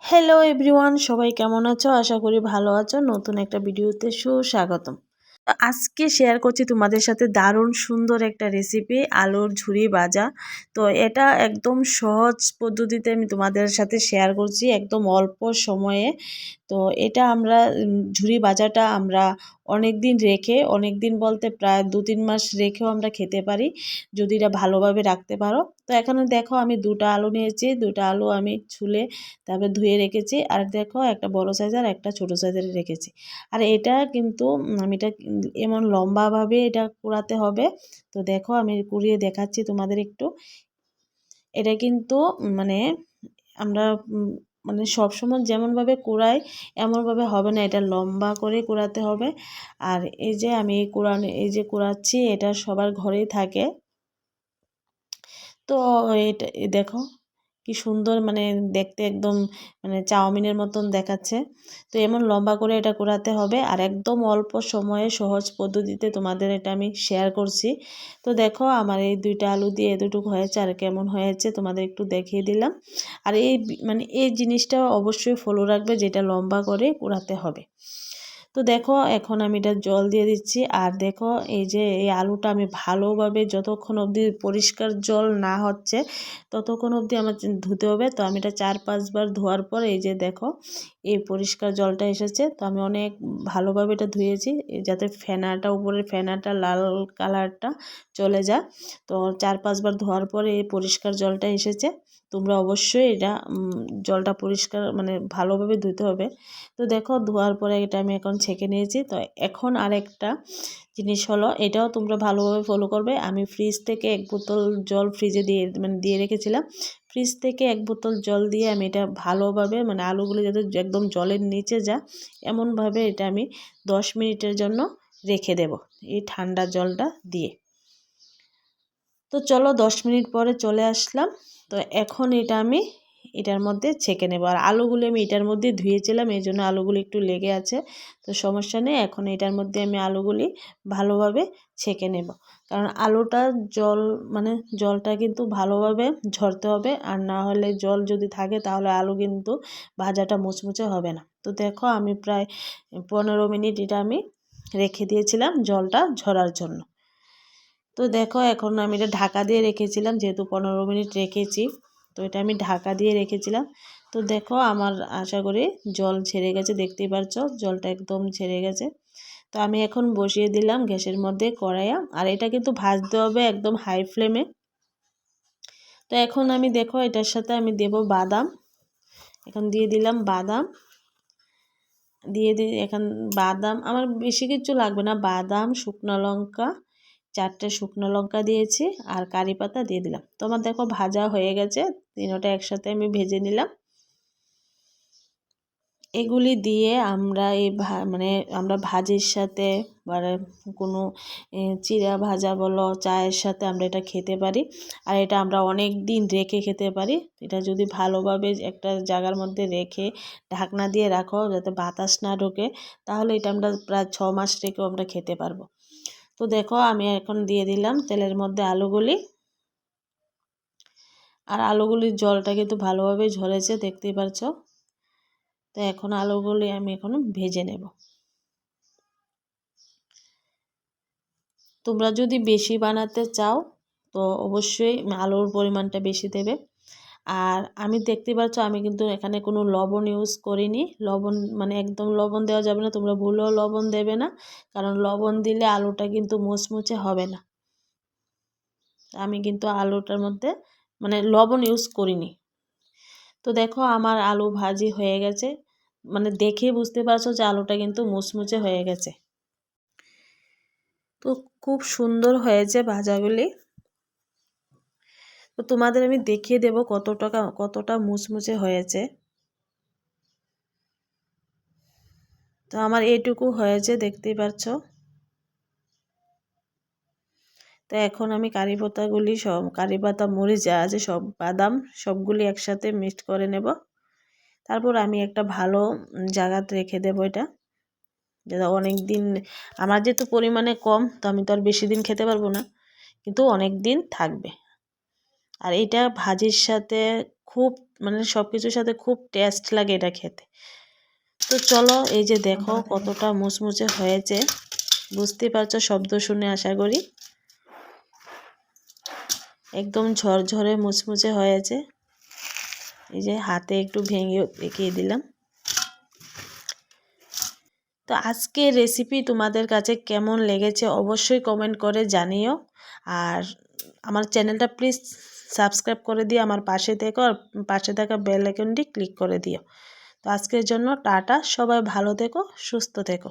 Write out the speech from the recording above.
Hello everyone, সবাই কেমন আছো? আশা করি ভালো আছো। নতুন একটা ভিডিওতে সুস্বাগতম। আজকে শেয়ার করছি তোমাদের সাথে দারুণ সুন্দর একটা রেসিপি, আলুর ঝুরি ভাজা। তো এটা একদম সহজ পদ্ধতিতে আমি তোমাদের সাথে শেয়ার করছি, একদম অল্প সময়ে। তো এটা আমরা ঝুরি ভাজাটা আমরা অনেক দিন রেখে, অনেক দিন বলতে প্রায় 2-3 মাস রেখেও আমরা খেতে পারি, যদি এটা ভালোভাবে রাখতে পারো। তো এখানে দেখো আমি 2টা আলু নিয়েছি, 2টা আলু আমি ছুলে তারপরে ধুয়ে রেখেছি। আর দেখো একটা বড় সাইজের একটা ছোট সাইজের রেখেছি। আর এটা কিন্তু আমি এটা এমন লম্বাভাবে এটা কুড়াতে হবে। তো দেখো আমি কুড়িয়ে দেখাচ্ছি তোমাদের একটু। এটা কিন্তু মানে আমরা মানে সবসময় যেমনভাবে কুড়াই এমনভাবে হবে না, এটা লম্বা করে কুড়াতে হবে। আর এই যে আমি এই যে কুড়াচ্ছি, এটা সবার ঘরেই থাকে। তো এটা দেখো কি সুন্দর, মানে দেখতে একদম মানে চাউমিনের মতন দেখাচ্ছে। তো এমন লম্বা করে এটা কুড়াতে হবে, আর একদম অল্প সময়ে সহজ পদ্ধতিতে তোমাদের এটা আমি শেয়ার করছি। তো দেখো আমার এই 2টা আলু দিয়ে এতটুকু হয়েছে, আর কেমন হয়েছে তোমাদের একটু দেখিয়ে দিলাম। আর এই মানে এই জিনিসটা অবশ্যই ফলো রাখবে, যেটা লম্বা করে কুড়াতে হবে। তো দেখো এখন আমি এটা জল দিয়ে দিচ্ছি। আর দেখো এই যে এই আলুটা আমি ভালোভাবে যতক্ষণ অবধি পরিষ্কার জল না হচ্ছে ততক্ষণ অবধি আমার ধুতে হবে। তো আমি এটা 4-5 বার ধোয়ার পর এই যে দেখো এই পরিষ্কার জলটা এসেছে। তো আমি অনেক ভালোভাবে এটা ধুয়েছি, যাতে ফেনাটা, উপরের ফেনাটা, লাল কালারটা চলে যায়। তো 4-5 বার ধোয়ার পরে এই পরিষ্কার জলটা এসেছে। তোমরা অবশ্যই এটা জলটা পরিষ্কার মানে ভালোভাবে ধুতে হবে। তো দেখো ধোয়ার পরে এটা আমি এখন ছেঁকে নিয়েছি। তো এখন আরেকটা জিনিস হলো, এটাও তোমরা ভালোভাবে ফলো করবে। আমি ফ্রিজ থেকে 1 বোতল জল ফ্রিজে দিয়ে রেখেছিলাম। ফ্রিজ থেকে 1 বোতল জল দিয়ে আমি এটা ভালোভাবে মানে আলুগুলো যাতে একদম জলের নিচে যায় এমনভাবে এটা আমি 10 মিনিটের জন্য রেখে দেব এই ঠান্ডা জলটা দিয়ে। তো চলো 10 মিনিট পরে চলে আসলাম। তো এখন এটা আমি এটার মধ্যে ছেঁকে নেব। আর আলুগুলো আমি এটার মধ্যে ধুয়েছিলাম, এই জন্য আলুগুলি একটু লেগে আছে। তো সমস্যা নেই, এখন এটার মধ্যে আমি আলুগুলি ভালোভাবে ছেঁকে নেব। কারণ আলুটা জল মানে জলটা কিন্তু ভালোভাবে ঝরতে হবে, আর না হলে জল যদি থাকে তাহলে আলু কিন্তু ভাজাটা মুচমুচে হবে না। তো দেখো আমি প্রায় 15 মিনিট এটা আমি রেখে দিয়েছিলাম জলটা ঝরার জন্য। তো দেখো এখন আমি এটা ঢাকা দিয়ে রেখেছিলাম, যেহেতু 15 মিনিট রেখেছি। তো এটা আমি ঢাকা দিয়ে রেখেছিলাম। তো দেখো আমার আশা করি জল ছেড়ে গেছে, দেখতেই পারছো জলটা একদম ছেড়ে গেছে। তো আমি এখন বসিয়ে দিলাম গ্যাসের মধ্যে কড়াইয়া। আর এটা কিন্তু ভাজতে হবে একদম হাই ফ্লেমে। তো এখন আমি দেখো এটার সাথে আমি দেব বাদাম। এখন দিয়ে দিলাম বাদাম, এখন বাদাম আমার বেশি কিছু লাগবে না, বাদাম, শুকনো লঙ্কা, 4টে শুকনো লঙ্কা দিয়েছি, আর কারি পাতা দিয়ে দিলাম। তো আমার দেখো ভাজা হয়ে গেছে, তিনোটা একসাথে আমি ভেজে নিলাম। এগুলি দিয়ে আমরা মানে আমরা ভাজির সাথে বা কোনো চিড়া ভাজা বলো, চায়ের সাথে আমরা এটা খেতে পারি। আর এটা আমরা অনেক দিন রেখে খেতে পারি। এটা যদি ভালোভাবে একটা জায়গার মধ্যে রেখে ঢাকনা দিয়ে রাখো যাতে বাতাস না ঢোকে, তাহলে এটা আমরা প্রায় 6 মাস রেখেও আমরা খেতে পারবো। তো দেখো আমি এখন দিয়ে দিলাম তেলের মধ্যে আলুগুলি। আর আলুগুলির জলটা কিন্তু ভালোভাবে ঝরেছে, দেখতেই পারছো। তো এখন আলুগুলি আমি এখন ভেজে নেব। তোমরা যদি বেশি বানাতে চাও তো অবশ্যই আলুর পরিমাণটা বেশি দেবে। আর আমি দেখতে পাচ্ছ আমি কিন্তু এখানে কোনো লবণ ইউজ করিনি। লবণ মানে একদম লবণ দেওয়া যাবে না, তোমরা ভুলেও লবণ দেবে না, কারণ লবণ দিলে আলুটা কিন্তু মুচমুচে হবে না। আমি কিন্তু আলুটার মধ্যে মানে লবণ ইউজ করিনি। তো দেখো আমার আলু ভাজি হয়ে গেছে, মানে দেখে বুঝতে পারছো যে আলুটা কিন্তু মুচমুচে হয়ে গেছে। তো খুব সুন্দর হয়েছে ভাজাগুলি। তো তোমাদের আমি দেখিয়ে দেব কতটা মুচমুচে হয়েছে। তো আমার এইটুকু হয়েছে, দেখতেই পাচ্ছ। তো এখন আমি কারি পাতা, মরিচ যা আছে সব, বাদাম সবগুলি একসাথে মিক্সড করে নেব। তারপর আমি একটা ভালো জায়গাতে রেখে দেবো এটা, যাতে অনেক দিন, আমার যেহেতু পরিমাণে কম তো আমি তো আর বেশি দিন খেতে পারবো না, কিন্তু অনেক দিন থাকবে। আর এটা ভাজির সাথে খুব মানে সব কিছুর সাথে খুব টেস্ট লাগে এটা খেতে। তো চলো এই যে দেখো কতটা মুচমুচে হয়েছে, বুঝতেই পারছো শব্দ শুনে আশা করি। একদম ঝরঝরে মুচমুচে হয়েছে। এই যে হাতে একটু ভেঙে দেখিয়ে দিলাম। তো আজকের রেসিপি তোমাদের কাছে কেমন লেগেছে অবশ্যই কমেন্ট করে জানিও। আর আমার চ্যানেলটা প্লিজ সাবস্ক্রাইব করে দিও, আমার পাশে থেকো, আর পাশে থাকা বেল আইকনটি ক্লিক করে দিও। তো আজকের জন্য টাটা, সবাই ভালো থেকো, সুস্থ থেকো।